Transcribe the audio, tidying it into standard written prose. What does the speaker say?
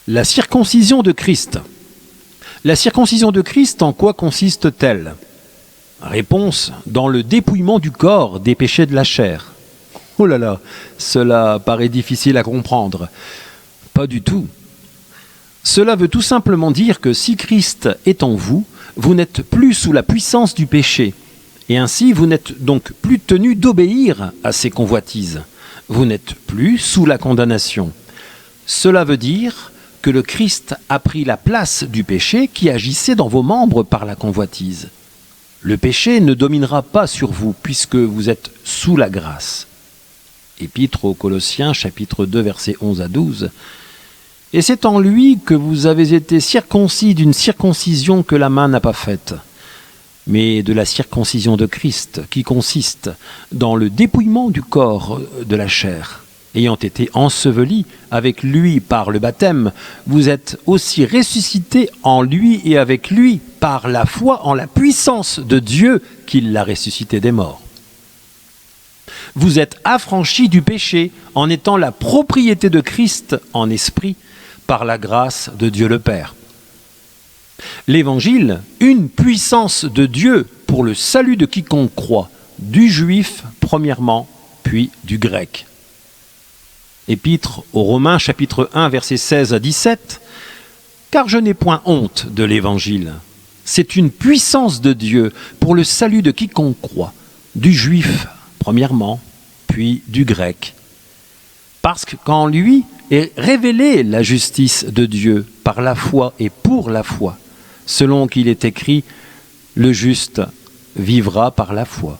La circoncision de Christ. La circoncision de Christ, en quoi consiste-t-elle? Réponse, dans le dépouillement du corps des péchés de la chair. Oh là là, cela paraît difficile à comprendre. Pas du tout. Cela veut tout simplement dire que si Christ est en vous, vous n'êtes plus sous la puissance du péché. Et ainsi, vous n'êtes donc plus tenu d'obéir à ses convoitises. Vous n'êtes plus sous la condamnation. Cela veut dire que le Christ a pris la place du péché qui agissait dans vos membres par la convoitise. Le péché ne dominera pas sur vous puisque vous êtes sous la grâce. Épître aux Colossiens, chapitre 2, versets 11 à 12. Et c'est en lui que vous avez été circoncis d'une circoncision que la main n'a pas faite, mais de la circoncision de Christ, qui consiste dans le dépouillement du corps de la chair. Ayant été ensevelis avec lui par le baptême, vous êtes aussi ressuscités en lui et avec lui par la foi en la puissance de Dieu qui l'a ressuscité des morts. Vous êtes affranchis du péché en étant la propriété de Christ en esprit par la grâce de Dieu le Père. L'Évangile, une puissance de Dieu pour le salut de quiconque croit, du juif premièrement, puis du grec. Épître aux Romains, chapitre 1, versets 16 à 17. « Car je n'ai point honte de l'Évangile. C'est une puissance de Dieu pour le salut de quiconque croit, du juif premièrement, puis du grec. Parce qu'en lui est révélée la justice de Dieu par la foi et pour la foi, selon qu'il est écrit, le juste vivra par la foi. »